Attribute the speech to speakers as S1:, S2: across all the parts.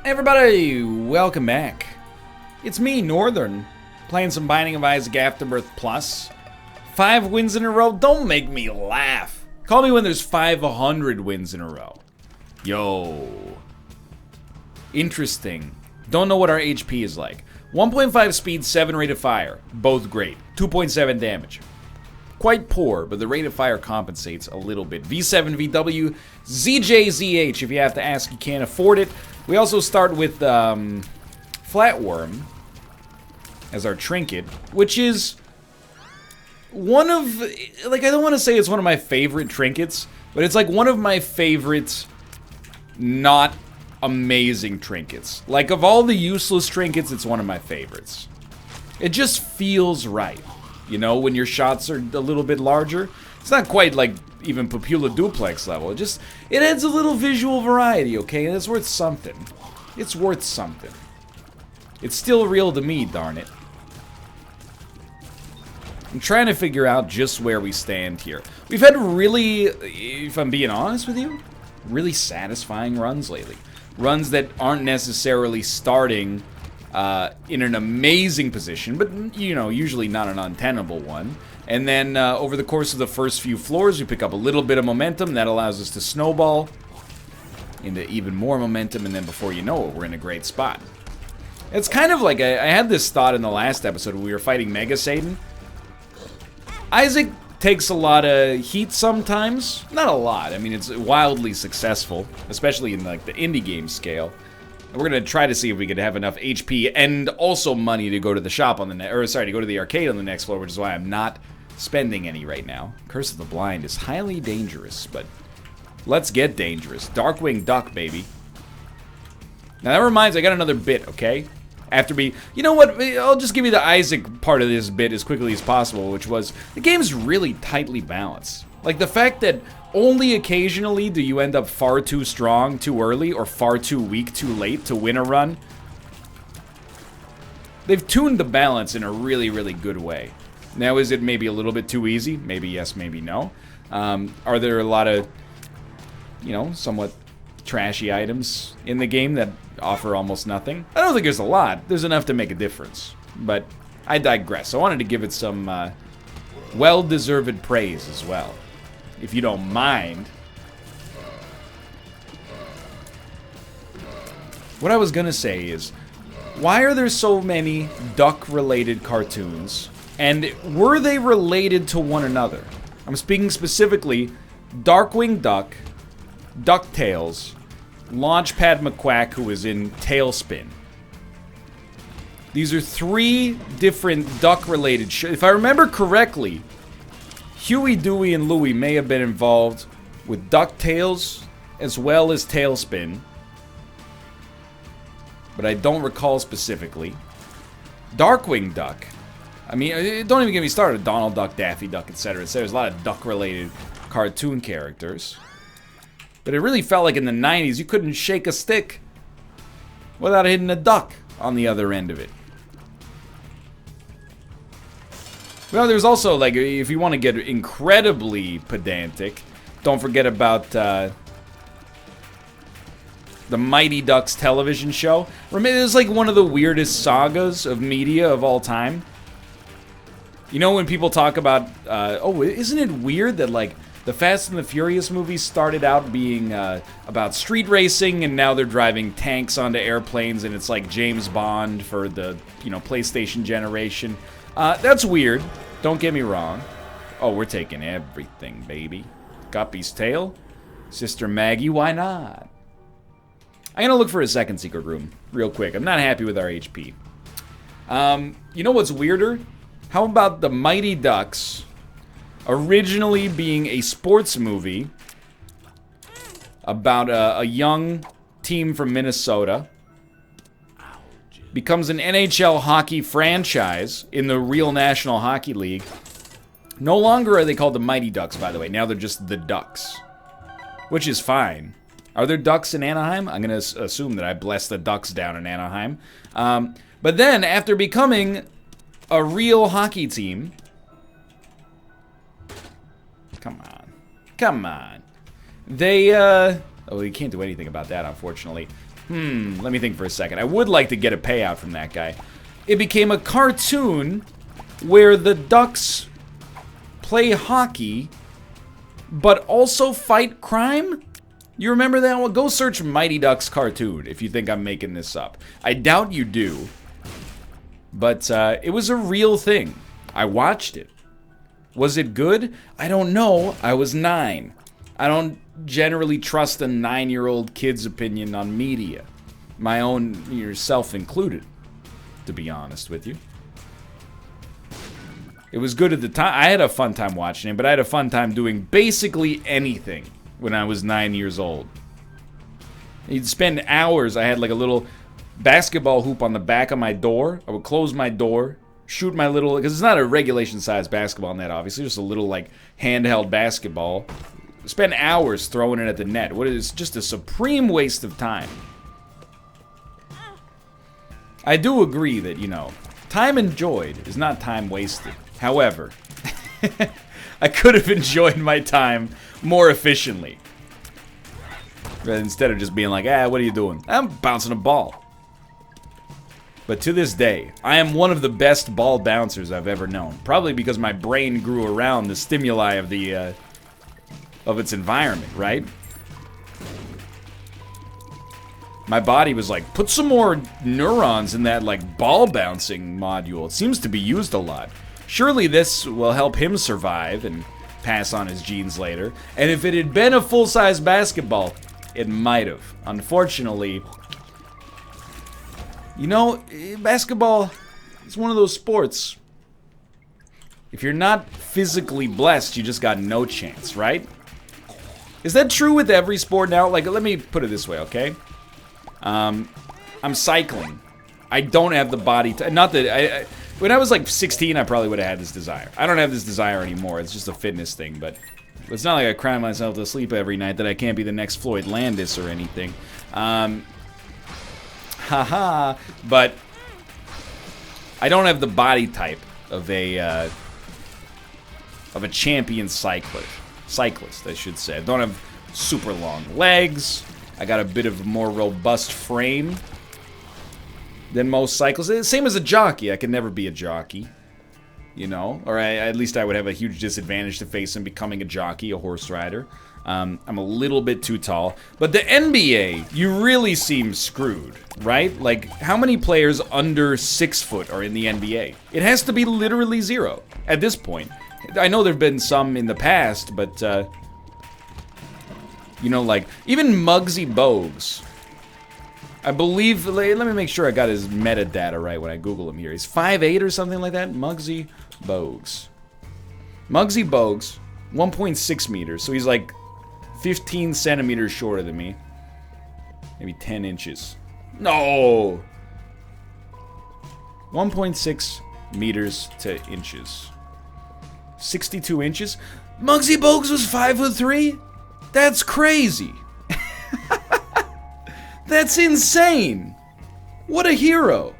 S1: Everybody, welcome back. It's me, Northern, playing some Binding of Isaac Afterbirth Plus. 5 wins in a row? Don't make me laugh. Call me when there's 500 wins in a row. Yo. Interesting. Don't know what our HP is like. 1.5 speed, 7 rate of fire. Both great. 2.7 damage. Quite poor, but the rate of fire compensates a little bit. V7, VW, ZJZH. If you have to ask, you can't afford it. We also start with Flatworm as our trinket, which is one of, like, I don't want to say it's one of my favorite trinkets, but it's like one of my favorite not amazing trinkets. Like, of all the useless trinkets, it's one of my favorites. It just feels right, you know, when your shots are a little bit larger. It's not quite like even Pupilla Duplex level. It adds a little visual variety, okay? And it's worth something. It's worth something. It's still real to me, darn it. I'm trying to figure out just where we stand here. We've had really, if I'm being honest with you, really satisfying runs lately. Runs that aren't necessarily starting in an amazing position, but, you know, usually not an untenable one. And then over the course of the first few floors, we pick up a little bit of momentum. That allows us to snowball into even more momentum, and then before you know it, we're in a great spot. It's kind of like, I had this thought in the last episode when we were fighting Mega Satan. Isaac takes a lot of heat sometimes. Not a lot. I mean, it's wildly successful, especially in like the indie game scale. And we're gonna try to see if we could have enough HP and also money to go to the shop on the to go to the arcade on the next floor, which is why I'm not spending any right now. Curse of the Blind is highly dangerous, but let's get dangerous. Darkwing Duck, baby. Now that reminds me, I got another bit, okay? You know what, I'll just give you the Isaac part of this bit as quickly as possible, which was, the game's really tightly balanced. Like, the fact that only occasionally do you end up far too strong too early or far too weak too late to win a run. They've tuned the balance in a really, really good way. Now, is it maybe a little bit too easy? Maybe yes, maybe no. Are there a lot of, you know, somewhat trashy items in the game that offer almost nothing? I don't think there's a lot. There's enough to make a difference. But I digress. I wanted to give it some well-deserved praise as well, if you don't mind. What I was gonna say is, why are there so many duck-related cartoons? And were they related to one another? I'm speaking specifically Darkwing Duck, DuckTales, Launchpad McQuack, who was in Tailspin. These are 3 different duck-related shows. If I remember correctly, Huey, Dewey, and Louie may have been involved with DuckTales as well as Tailspin, but I don't recall specifically. Darkwing Duck. I mean, don't even get me started. Donald Duck, Daffy Duck, etc. etc. There's a lot of duck-related cartoon characters. But it really felt like in the 90s, you couldn't shake a stick without hitting a duck on the other end of it. Well, there's also, like, if you want to get incredibly pedantic, don't forget about the Mighty Ducks television show. Remember, it was like one of the weirdest sagas of media of all time. You know, when people talk about, oh, isn't it weird that, like, the Fast and the Furious movies started out being about street racing, and now they're driving tanks onto airplanes, and it's like James Bond for the, you know, PlayStation generation. That's weird. Don't get me wrong. Oh, we're taking everything, baby. Guppy's tail? Sister Maggie, why not? I'm gonna look for a second secret room real quick. I'm not happy with our HP. You know what's weirder? How about the Mighty Ducks originally being a sports movie about a young team from Minnesota, becomes an NHL hockey franchise in the real National Hockey League. No longer are they called the Mighty Ducks, by the way. Now they're just the Ducks, which is fine. Are there Ducks in Anaheim? I'm going to assume that I blessed the Ducks down in Anaheim. But then, after becoming a real hockey team, come on. They, oh, you can't do anything about that, unfortunately. Let me think for a second. I would like to get a payout from that guy. It became a cartoon where the ducks play hockey, but also fight crime? You remember that one? Go search Mighty Ducks cartoon if you think I'm making this up. I doubt you do. But it was a real thing. I watched it. Was it good? I don't know. I was 9. I don't generally trust a 9-year-old kid's opinion on media. My own, yourself included, to be honest with you. It was good at the time. I had a fun time watching it, but I had a fun time doing basically anything when I was 9 years old. You'd spend hours. I had like a little basketball hoop on the back of my door. I would close my door, shoot my little, because it's not a regulation size basketball net, obviously, just a little like handheld basketball. Spend hours throwing it at the net. What is just a supreme waste of time. I do agree that, time enjoyed is not time wasted. However, I could have enjoyed my time more efficiently. Instead of just being like, what are you doing? I'm bouncing a ball. But to this day, I am one of the best ball bouncers I've ever known. Probably because my brain grew around the stimuli of the of its environment, right? My body was like, put some more neurons in that like ball bouncing module. It seems to be used a lot. Surely this will help him survive and pass on his genes later. And if it had been a full-size basketball, it might have. Unfortunately, basketball is one of those sports. If you're not physically blessed, you just got no chance, right? Is that true with every sport now? Like, let me put it this way, okay? I'm cycling. I don't have the body not that when I was like 16, I probably would have had this desire. I don't have this desire anymore. It's just a fitness thing, but it's not like I cry myself to sleep every night that I can't be the next Floyd Landis or anything. But I don't have the body type of a champion cyclist, I should say. I don't have super long legs. I got a bit of a more robust frame than most cyclists. Same as a jockey. I could never be a jockey, or at least I would have a huge disadvantage to face in becoming a jockey, a horse rider. I'm a little bit too tall. But the NBA, you really seem screwed, right? Like, how many players under 6 foot are in the NBA? It has to be literally 0 at this point. I know there have been some in the past, but, like, even Muggsy Bogues. I believe, let me make sure I got his metadata right when I Google him here. He's 5'8" or something like that. Muggsy Bogues. Muggsy Bogues, 1.6 meters. So he's like 15 centimeters shorter than me. Maybe 10 inches. No! 1.6 meters to inches. 62 inches? Muggsy Bogues was 5'3"? That's crazy. That's insane. What a hero.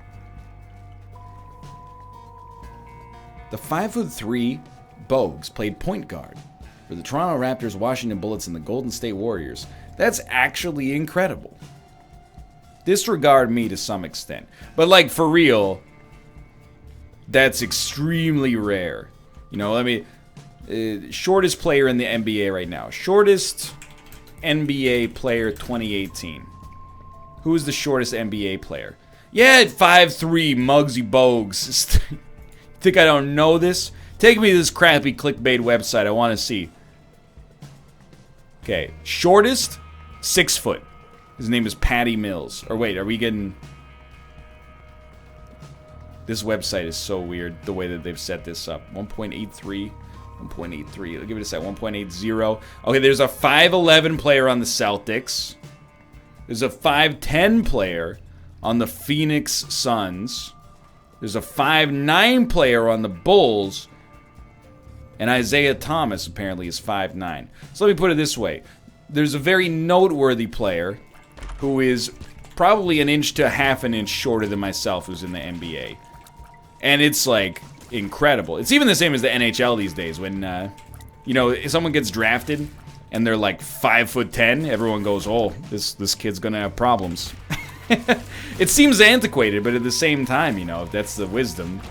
S1: The 5'3" Bogues played point guard for the Toronto Raptors, Washington Bullets, and the Golden State Warriors. That's actually incredible. Disregard me to some extent. But like, for real, that's extremely rare. Shortest player in the NBA right now. Shortest NBA player 2018. Who is the shortest NBA player? Yeah, at 5'3", Muggsy Bogues. Think I don't know this? Take me to this crappy clickbait website. I want to see. Okay, shortest, 6 foot. His name is Patty Mills. Or wait, are we getting... This website is so weird, the way that they've set this up. 1.83, 1.83. I'll give it a sec. 1.80. Okay, there's a 5'11 player on the Celtics. There's a 5'10 player on the Phoenix Suns. There's a 5'9 player on the Bulls. And Isaiah Thomas apparently is 5'9. So let me put it this way. There's a very noteworthy player who is probably an inch to half an inch shorter than myself who's in the NBA. And it's like incredible. It's even the same as the NHL these days when, someone gets drafted and they're like 5'10", everyone goes, oh, this kid's gonna have problems. It seems antiquated, but at the same time, you know, if that's the wisdom,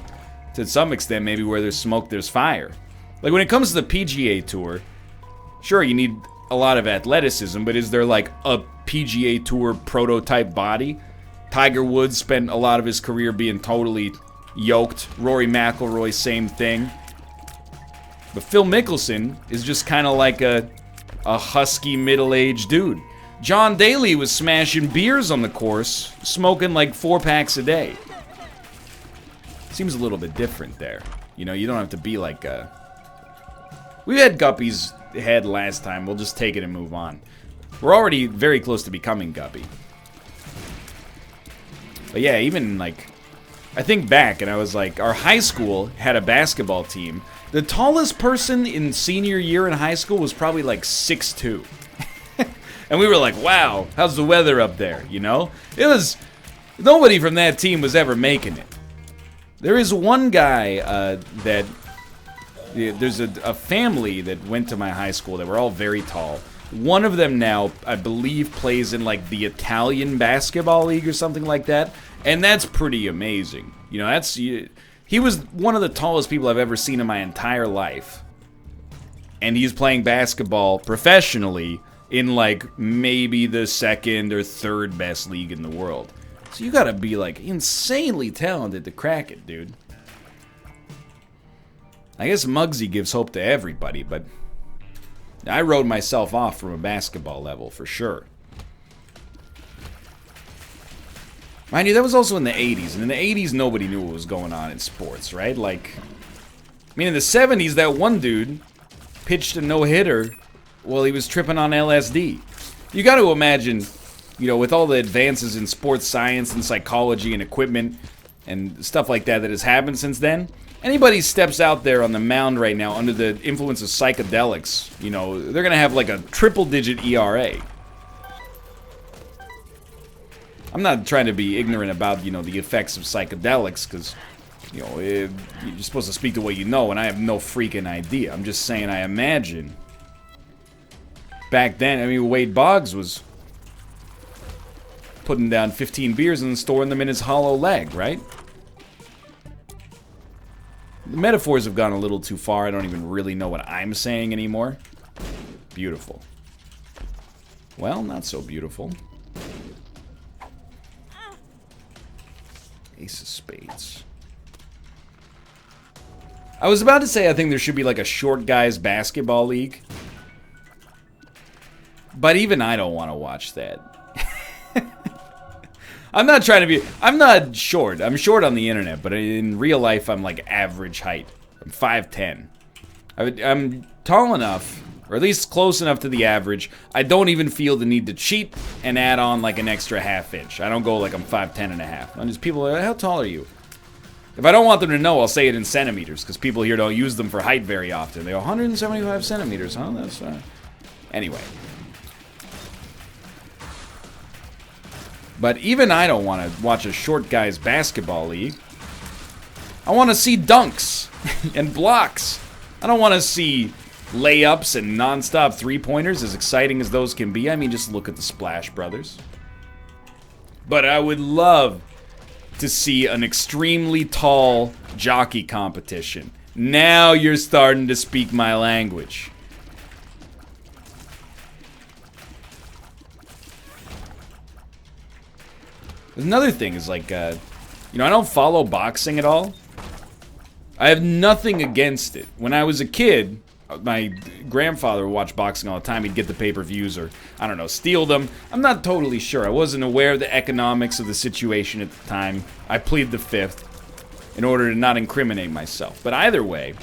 S1: to some extent, maybe where there's smoke, there's fire. Like, when it comes to the PGA Tour, sure, you need a lot of athleticism, but is there, like, a PGA Tour prototype body? Tiger Woods spent a lot of his career being totally yoked. Rory McIlroy, same thing. But Phil Mickelson is just kind of like a husky, middle-aged dude. John Daly was smashing beers on the course, smoking like 4 packs a day. Seems a little bit different there. You know, you don't have to be like a... We had Guppy's head last time. We'll just take it and move on. We're already very close to becoming Guppy. But yeah, even like... I think back and I was like, our high school had a basketball team. The tallest person in senior year in high school was probably like 6'2". And we were like, wow, how's the weather up there, you know? It was... Nobody from that team was ever making it. There is one guy that... There's a family that went to my high school that were all very tall. One of them now, I believe, plays in like the Italian basketball league or something like that. And that's pretty amazing. You know, that's... He was one of the tallest people I've ever seen in my entire life. And he's playing basketball professionally in like maybe the second or third best league in the world. So you gotta be like insanely talented to crack it, dude. I guess Muggsy gives hope to everybody, but I rode myself off from a basketball level for sure. Mind you, that was also in the 80s, and in the 80s nobody knew what was going on in sports, right? Like, I mean, in the 70s, that one dude pitched a no-hitter while he was tripping on LSD. You got to imagine, you know, with all the advances in sports science and psychology and equipment and stuff like that that has happened since then, anybody steps out there on the mound right now under the influence of psychedelics, you know, they're going to have like a triple-digit ERA. I'm not trying to be ignorant about, you know, the effects of psychedelics, because, you know, you're supposed to speak to what you know, and I have no freaking idea. I'm just saying I imagine. Back then, I mean, Wade Boggs was putting down 15 beers and storing them in his hollow leg, right? The metaphors have gone a little too far. I don't even really know what I'm saying anymore. Beautiful. Well, not so beautiful. Ace of Spades. I was about to say I think there should be like a short guys basketball league. But even I don't want to watch that. I'm not trying to be... I'm not short. I'm short on the internet, but in real life I'm like average height. I'm 5'10". I'm tall enough, or at least close enough to the average. I don't even feel the need to cheat and add on like an extra ½ inch. I don't go like I'm 5'10 and a half. I'm just people are like, how tall are you? If I don't want them to know, I'll say it in centimeters, because people here don't use them for height very often. They go, 175 centimeters, huh? That's, Anyway. But even I don't want to watch a short guys basketball league. I want to see dunks and blocks. I don't want to see layups and non-stop three-pointers, as exciting as those can be. I mean, just look at the Splash Brothers. But I would love to see an extremely tall jockey competition. Now you're starting to speak my language. Another thing is like, you know, I don't follow boxing at all. I have nothing against it. When I was a kid, my grandfather would watch boxing all the time. He'd get the pay-per-views or, I don't know, steal them. I'm not totally sure. I wasn't aware of the economics of the situation at the time. I plead the fifth in order to not incriminate myself. But either way,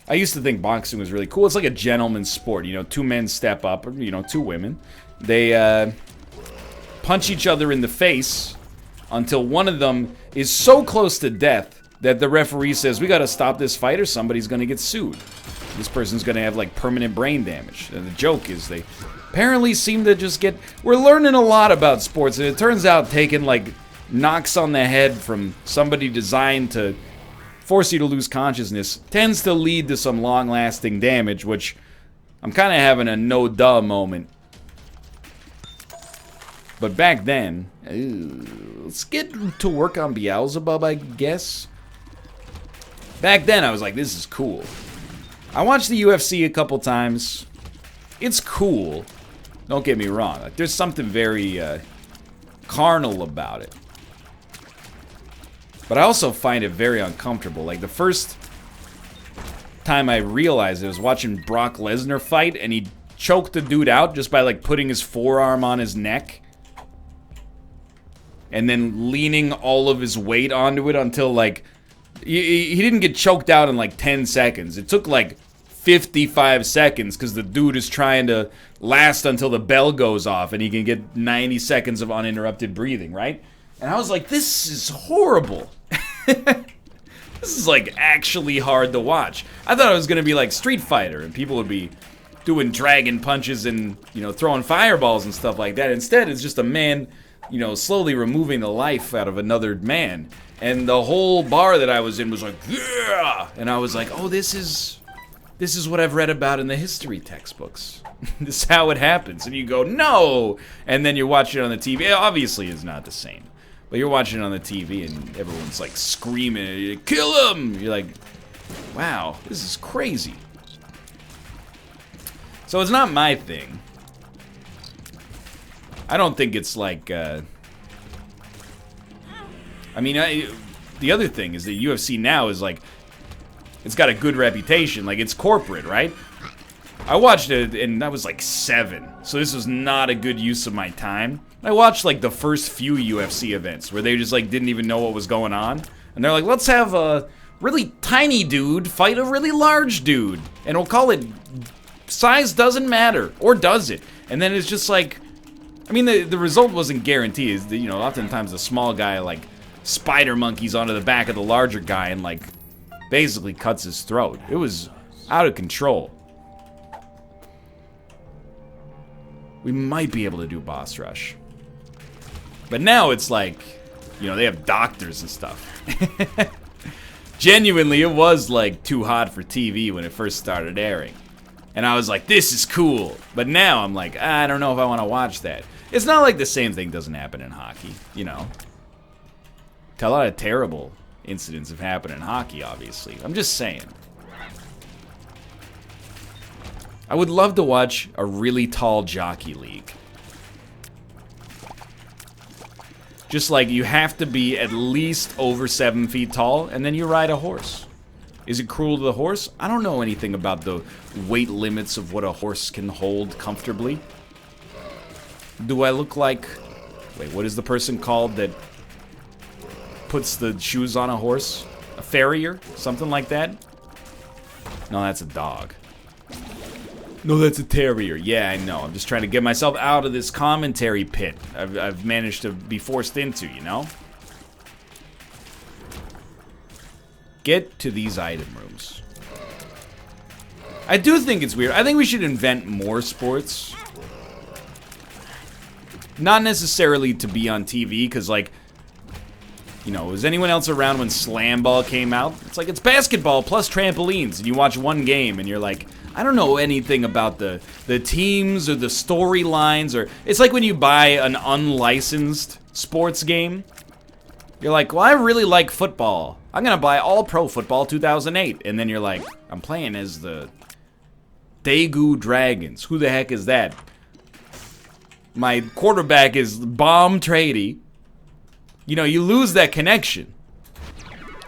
S1: I used to think boxing was really cool. It's like a gentleman's sport. You know, 2 men step up, or, you know, 2 women. They, punch each other in the face until one of them is so close to death that the referee says, we gotta stop this fight or somebody's gonna get sued. This person's gonna have like permanent brain damage. And the joke is they apparently seem to just get... We're learning a lot about sports, and it turns out taking like knocks on the head from somebody designed to force you to lose consciousness, tends to lead to some long-lasting damage, which I'm kind of having a no-duh moment. But back then, let's get to work on Beelzebub, I guess. Back then, I was like, this is cool. I watched the UFC a couple times. It's cool. Don't get me wrong. Like, there's something very carnal about it. But I also find it very uncomfortable. Like, the first time I realized it was watching Brock Lesnar fight, and he choked the dude out just by, like, putting his forearm on his neck. And then leaning all of his weight onto it until, like, he didn't get choked out in, like, 10 seconds. It took, like, 55 seconds because the dude is trying to last until the bell goes off and he can get 90 seconds of uninterrupted breathing, right? And I was like, this is horrible. This is, like, actually hard to watch. I thought it was going to be like Street Fighter and people would be doing dragon punches and, you know, throwing fireballs and stuff like that. Instead, it's just a man, you know, slowly removing the life out of another man. And the whole bar that I was in was like, yeah! And I was like, oh, this is what I've read about in the history textbooks. This is how it happens. And you go, no! And then you're watching it on the TV. It obviously is not the same. But you're watching it on the TV and everyone's like screaming, kill him! You're like, wow, this is crazy. So it's not my thing. I don't think it's like, I mean, the other thing is that UFC now is like, it's got a good reputation. Like, it's corporate, right? I watched it, and I was like 7. So this was not a good use of my time. I watched, like, the first few UFC events where they just, like, didn't even know what was going on. And they're like, let's have a really tiny dude fight a really large dude. And we'll call it size doesn't matter. Or does it? And then it's just like, I mean, the result wasn't guaranteed. You know, oftentimes the small guy, like, spider monkeys onto the back of the larger guy and, like, basically cuts his throat. It was out of control. We might be able to do boss rush. But now it's like, you know, they have doctors and stuff. Genuinely, it was like too hot for TV when it first started airing. And I was like, this is cool. But now I'm like, I don't know if I want to watch that. It's not like the same thing doesn't happen in hockey, you know. A lot of terrible incidents have happened in hockey, obviously. I'm just saying. I would love to watch a really tall jockey league. Just like you have to be at least over 7 feet tall, and then you ride a horse. Is it cruel to the horse? I don't know anything about the weight limits of what a horse can hold comfortably. Do I look like... Wait, what is the person called that puts the shoes on a horse? A farrier? Something like that? No, that's a dog. No, that's a terrier. Yeah, I know. I'm just trying to get myself out of this commentary pit I've managed to be forced into, you know? Get to these item rooms. I do think it's weird. I think we should invent more sports. Not necessarily to be on TV, because, like, you know, was anyone else around when Slam Ball came out? It's like, it's basketball plus trampolines, and you watch one game, and you're like, I don't know anything about the teams or the storylines, or... It's like when you buy an unlicensed sports game. You're like, well, I really like football. I'm gonna buy All Pro Football 2008. And then you're like, I'm playing as the Daegu Dragons. Who the heck is that? My quarterback is Bomb Trady. You know, you lose that connection.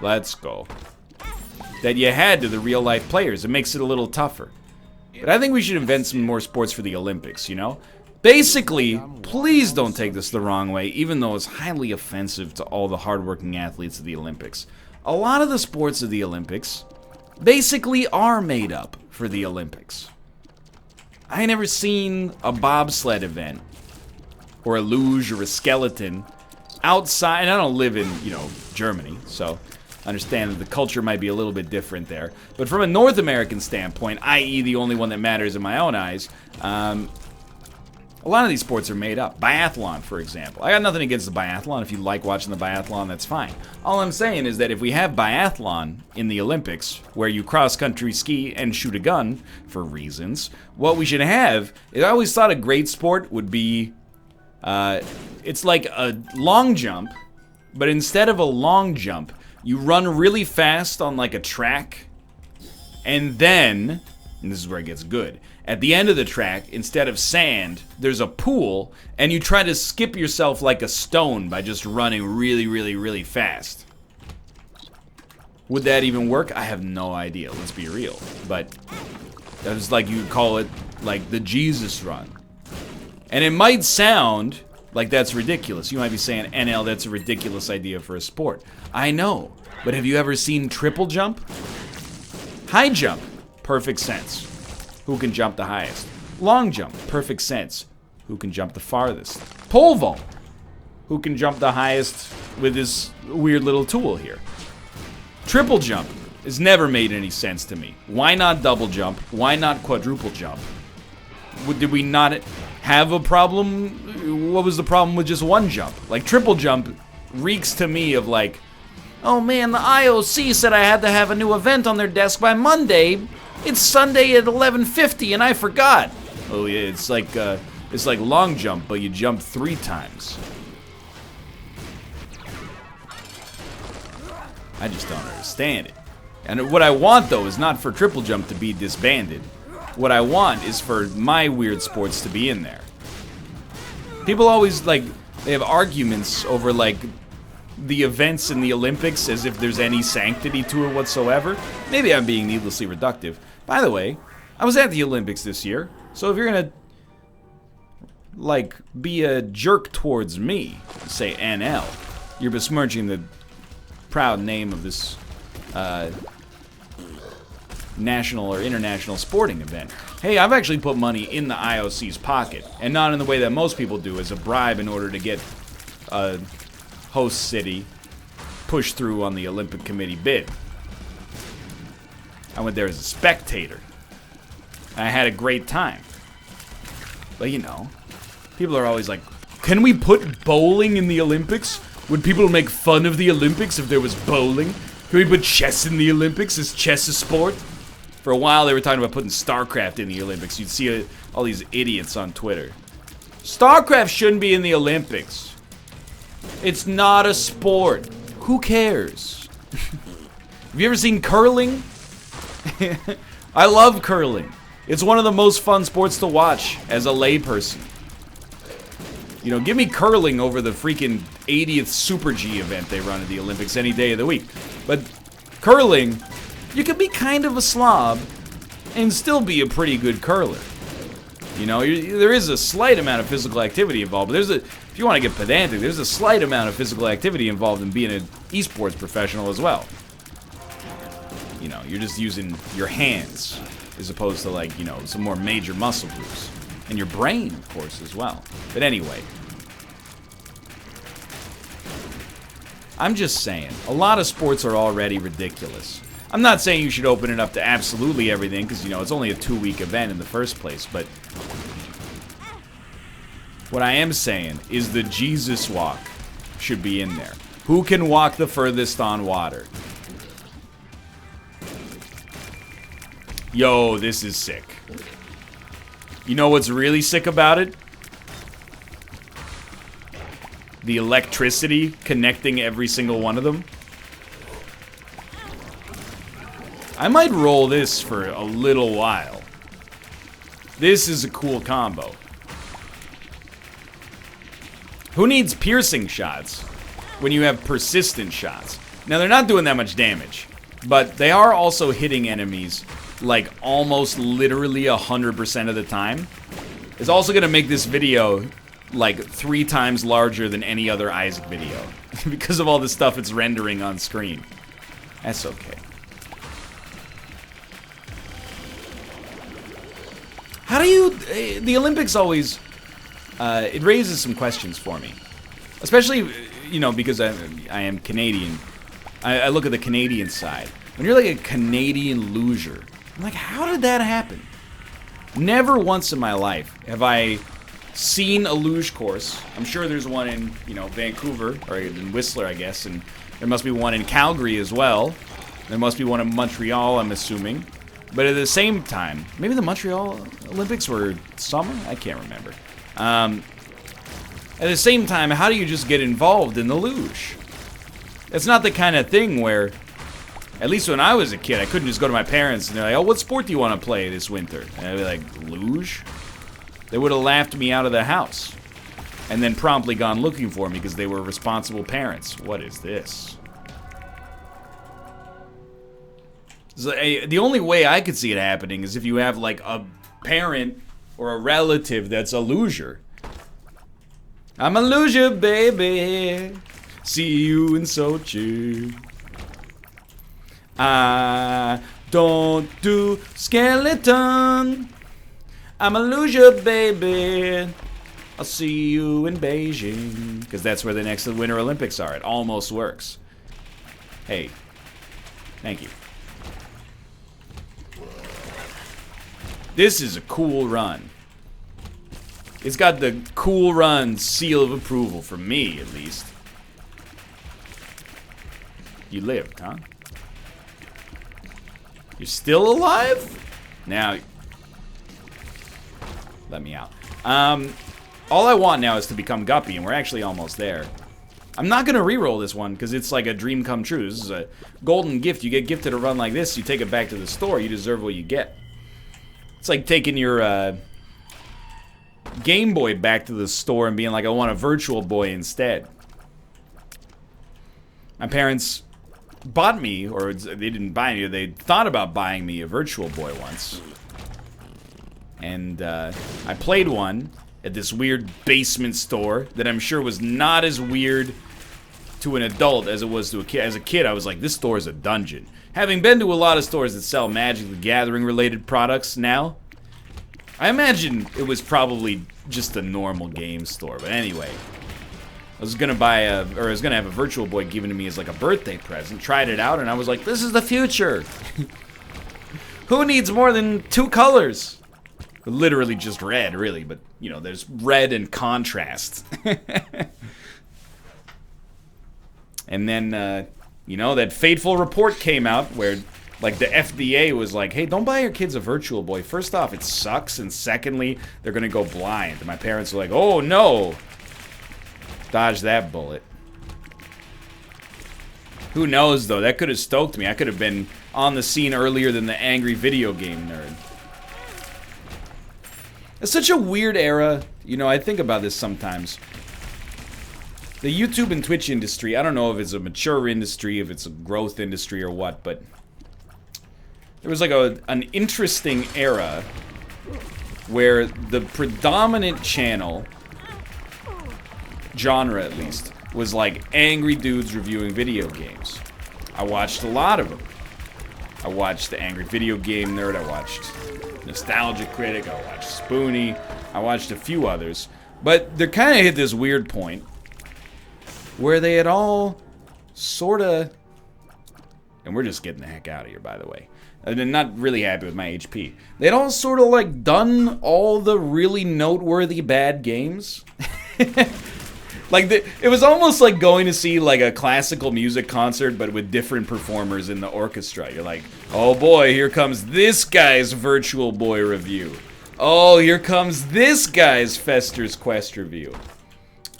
S1: Let's go. That you had to the real-life players. It makes it a little tougher. But I think we should invent some more sports for the Olympics, you know? Basically, please don't take this the wrong way, even though it's highly offensive to all the hardworking athletes of the Olympics. A lot of the sports of the Olympics basically are made up for the Olympics. I ain't never seen a bobsled event, or a luge, or a skeleton outside, and I don't live in, you know, Germany, so I understand that the culture might be a little bit different there. But from a North American standpoint, i.e. the only one that matters in my own eyes, a A lot of these sports are made up. Biathlon, for example. I got nothing against the biathlon. If you like watching the biathlon, that's fine. All I'm saying is that if we have biathlon in the Olympics, where you cross-country ski and shoot a gun, for reasons, what we should have, I always thought a great sport would be, it's like a long jump, but instead of a long jump, you run really fast on like a track, and then, and this is where it gets good, at the end of the track, instead of sand, there's a pool, and you try to skip yourself like a stone by just running really, really, really fast. Would that even work? I have no idea, let's be real. But that was like, you'd call it like the Jesus run. And it might sound like that's ridiculous. You might be saying, NL, that's a ridiculous idea for a sport. I know, but have you ever seen triple jump? High jump, perfect sense. Who can jump the highest? Long jump, perfect sense. Who can jump the farthest? Pole vault. Who can jump the highest with this weird little tool here? Triple jump has never made any sense to me. Why not double jump? Why not quadruple jump? Did we not have a problem? What was the problem with just one jump? Like, triple jump reeks to me of like, oh man, the IOC said I had to have a new event on their desk by Monday. It's Sunday at 11:50 and I forgot. Oh yeah, it's like long jump, but you jump 3 times. I just don't understand it. And what I want though is not for triple jump to be disbanded. What I want is for my weird sports to be in there. People always they have arguments over like the events in the Olympics as if there's any sanctity to it whatsoever. Maybe I'm being needlessly reductive. By the way, I was at the Olympics this year, so if you're gonna be a jerk towards me, say NL, you're besmirching the proud name of this national or international sporting event. Hey, I've actually put money in the IOC's pocket, and not in the way that most people do, as a bribe in order to get a host city pushed through on the Olympic Committee bid. I went there as a spectator. I had a great time. But you know, people are always like, can we put bowling in the Olympics? Would people make fun of the Olympics if there was bowling? Can we put chess in the Olympics? Is chess a sport? For a while they were talking about putting StarCraft in the Olympics. You'd see all these idiots on Twitter. StarCraft shouldn't be in the Olympics. It's not a sport. Who cares? Have you ever seen curling? I love curling. It's one of the most fun sports to watch as a layperson. You know, give me curling over the freaking 80th Super G event they run at the Olympics any day of the week. But curling, you can be kind of a slob and still be a pretty good curler. You know, there is a slight amount of physical activity involved, but if you want to get pedantic, there's a slight amount of physical activity involved in being an esports professional as well. You know, you're just using your hands as opposed to, like, you know, some more major muscle groups. And your brain, of course, as well. But anyway, I'm just saying, a lot of sports are already ridiculous. I'm not saying you should open it up to absolutely everything, because, you know, it's only a 2-week event in the first place, but what I am saying is the Jesus walk should be in there. Who can walk the furthest on water? Yo, this is sick. You know what's really sick about it? The electricity connecting every single one of them. I might roll this for a little while. This is a cool combo. Who needs piercing shots when you have persistent shots? Now, they're not doing that much damage, but they are also hitting enemies like almost literally 100% of the time. It's also gonna make this video like 3 times larger than any other Isaac video because of all the stuff it's rendering on screen. That's okay. How do you... the Olympics always... it raises some questions for me. Especially, you know, because I am Canadian. I look at the Canadian side. When you're like a Canadian loser, I'm like, how did that happen? Never once in my life have I seen a luge course. I'm sure there's one in, you know, Vancouver, or in Whistler, I guess, and there must be one in Calgary as well. There must be one in Montreal, I'm assuming. But at the same time, maybe the Montreal Olympics were summer? I can't remember. At the same time, how do you just get involved in the luge? It's not the kind of thing where, at least when I was a kid, I couldn't just go to my parents and they're like, oh, what sport do you want to play this winter? And I'd be like, luge? They would have laughed me out of the house. And then promptly gone looking for me because they were responsible parents. What is this? So, the only way I could see it happening is if you have, like, a parent or a relative that's a loser. I'm a loser, baby. See you in Sochi. I don't do skeleton. I'm a loser, baby. I'll see you in Beijing. Because that's where the next Winter Olympics are. It almost works. Hey. Thank you. This is a cool run. It's got the cool run seal of approval, from me at least. You lived, huh? You're still alive? Now, let me out. All I want now is to become Guppy, and we're actually almost there. I'm not gonna re-roll this one, because it's like a dream come true. This is a golden gift. You get gifted a run like this, you take it back to the store, you deserve what you get. It's like taking your Game Boy back to the store and being like, I want a Virtual Boy instead. My parents bought me, or they didn't buy me, they thought about buying me a Virtual Boy once. And I played one at this weird basement store that I'm sure was not as weird to an adult as it was to a kid. As a kid, I was like, this store is a dungeon. Having been to a lot of stores that sell Magic the Gathering related products now, I imagine it was probably just a normal game store. But anyway, I was gonna have a Virtual Boy given to me as like a birthday present. Tried it out and I was like, this is the future. Who needs more than 2 colors? Literally just red, really, but you know, there's red and contrast. And then, you know, that fateful report came out where, like, the FDA was like, hey, don't buy your kids a Virtual Boy. First off, it sucks, and secondly, they're gonna go blind. And my parents were like, oh, no. Dodge that bullet. Who knows, though? That could have stoked me. I could have been on the scene earlier than the angry video game nerd. It's such a weird era. You know, I think about this sometimes. The YouTube and Twitch industry, I don't know if it's a mature industry, if it's a growth industry or what, but there was like an interesting era where the predominant channel, genre at least, was like angry dudes reviewing video games. I watched a lot of them. I watched the Angry Video Game Nerd, I watched Nostalgia Critic, I watched Spoonie, I watched a few others, but they kind of hit this weird point where they had all sorta, and we're just getting the heck out of here, by the way. I'm not really happy with my HP. They'd all sort of like done all the really noteworthy bad games. Like, it was almost like going to see like a classical music concert, but with different performers in the orchestra. You're like, oh boy, here comes this guy's Virtual Boy review. Oh, here comes this guy's Fester's Quest review.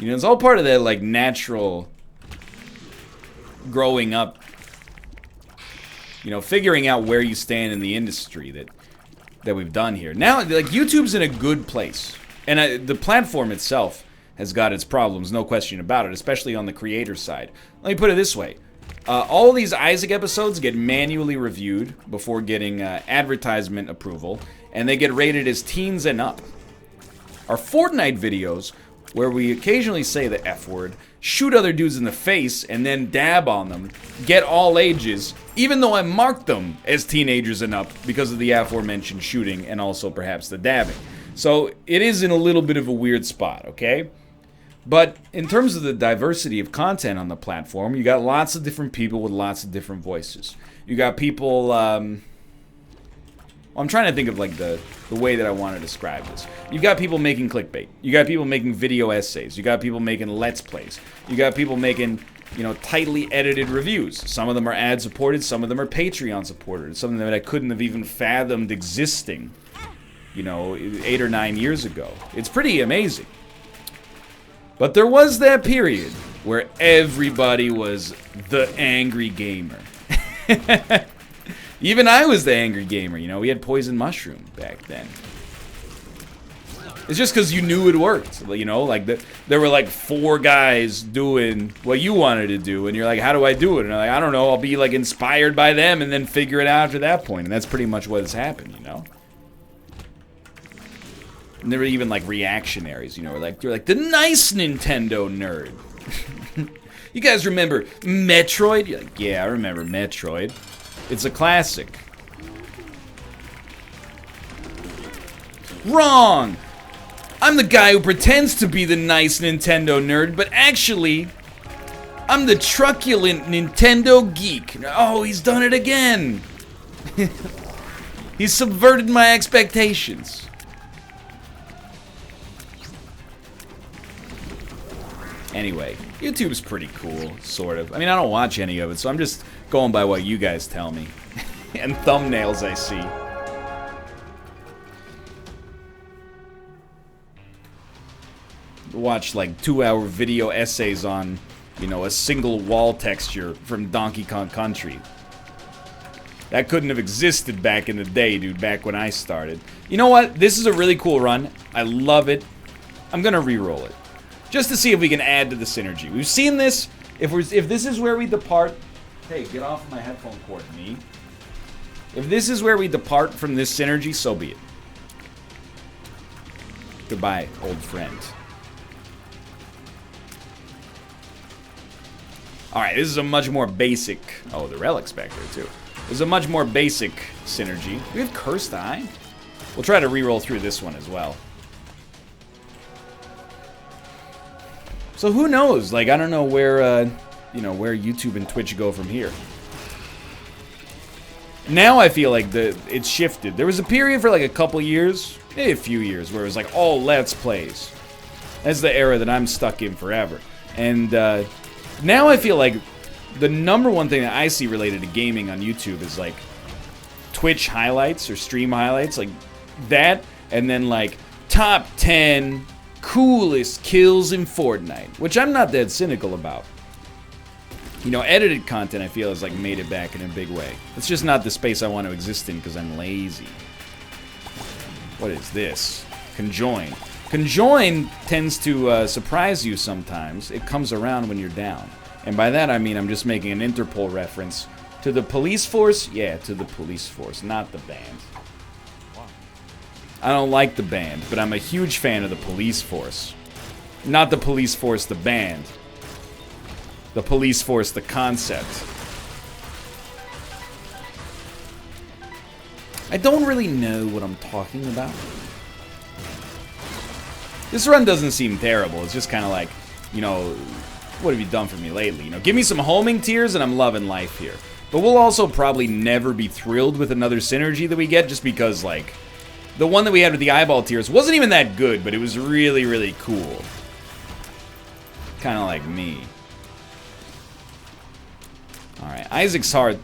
S1: You know, it's all part of that, like, natural growing up. You know, figuring out where you stand in the industry that we've done here. Now, like, YouTube's in a good place. And the platform itself has got its problems, no question about it, especially on the creator side. Let me put it this way. All these Isaac episodes get manually reviewed before getting advertisement approval, and they get rated as teens and up. Our Fortnite videos, where we occasionally say the F word, shoot other dudes in the face, and then dab on them, get all ages, even though I marked them as teenagers and up because of the aforementioned shooting and also perhaps the dabbing. So it is in a little bit of a weird spot, okay? But in terms of the diversity of content on the platform, you got lots of different people with lots of different voices. You got people, Well, I'm trying to think of like the way that I want to describe this. You've got people making clickbait. You got people making video essays. You got people making let's plays. You got people making, you know, tightly edited reviews. Some of them are ad supported. Some of them are Patreon supported. Something that I couldn't have even fathomed existing, you know, 8 or 9 years ago. It's pretty amazing. But there was that period where everybody was the angry gamer. Even I was the angry gamer, you know. We had poison mushroom back then. It's just because you knew it worked, you know. Like there were like 4 guys doing what you wanted to do, and you're like, how do I do it? And I'm like, I don't know. I'll be like inspired by them, and then figure it out after that point. And that's pretty much what has happened, you know. And there were even like reactionaries, you know, like you're like the nice Nintendo nerd. You guys remember Metroid? You're like, yeah, I remember Metroid. It's a classic. Wrong! I'm the guy who pretends to be the nice Nintendo nerd, but actually, I'm the truculent Nintendo geek. Oh, he's done it again! He's subverted my expectations. Anyway, YouTube's pretty cool, sort of. I mean, I don't watch any of it, so I'm just going by what you guys tell me. And thumbnails I see. Watch like 2-hour video essays on, you know, a single wall texture from Donkey Kong Country. That couldn't have existed back in the day, dude, back when I started. You know what? This is a really cool run. I love it. I'm gonna re-roll it. Just to see if we can add to the synergy. We've seen this. If this is where we depart... Hey, get off of my headphone cord, me. If this is where we depart from this synergy, so be it. Goodbye, old friend. Alright, this is a much more basic... Oh, the relic's back there, too. This is a much more basic synergy. We have Cursed Eye? We'll try to re-roll through this one as well. So who knows? Like, I don't know where, you know, where YouTube and Twitch go from here. Now I feel like it's shifted. There was a period for like a couple years, maybe a few years, where it was like all Let's Plays. That's the era that I'm stuck in forever. And now I feel like the #1 thing that I see related to gaming on YouTube is like Twitch highlights or stream highlights, like that, and then like top 10 coolest kills in Fortnite, which I'm not that cynical about. You know, edited content I feel has like made it back in a big way. It's just not the space I want to exist in because I'm lazy. What is this? Conjoin. Conjoin tends to surprise you sometimes. It comes around when you're down. And by that I mean I'm just making an Interpol reference to the police force. Yeah, to the police force, not the band. I don't like the band, but I'm a huge fan of the police force. Not the police force, the band. The police force, the concept. I don't really know what I'm talking about. This run doesn't seem terrible. It's just kind of like, you know, what have you done for me lately? You know, give me some homing tears and I'm loving life here. But we'll also probably never be thrilled with another synergy that we get just because, like, the one that we had with the eyeball tears wasn't even that good, but it was really, really cool. Kind of like me. Alright, Isaac's heart.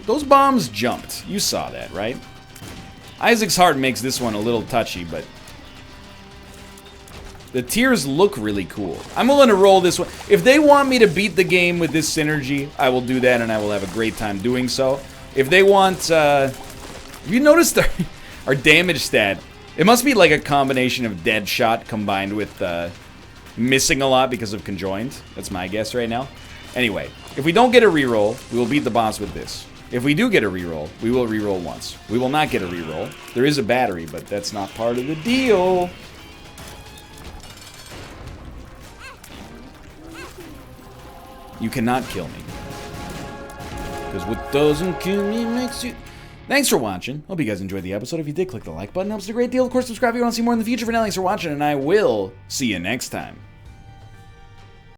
S1: Those bombs jumped. You saw that, right? Isaac's heart makes this one a little touchy, but the tears look really cool. I'm willing to roll this one. If they want me to beat the game with this synergy, I will do that, and I will have a great time doing so. If they want, have you noticed our damage stat? It must be like a combination of dead shot combined with missing a lot because of conjoined. That's my guess right now. Anyway, if we don't get a reroll, we will beat the boss with this. If we do get a reroll, we will reroll once. We will not get a reroll. There is a battery, but that's not part of the deal. You cannot kill me. Because what doesn't kill me makes you... Thanks for watching. Hope you guys enjoyed the episode. If you did, click the like button. Helps a great deal. Of course, subscribe if you want to see more in the future. For now, thanks for watching, and I will see you next time.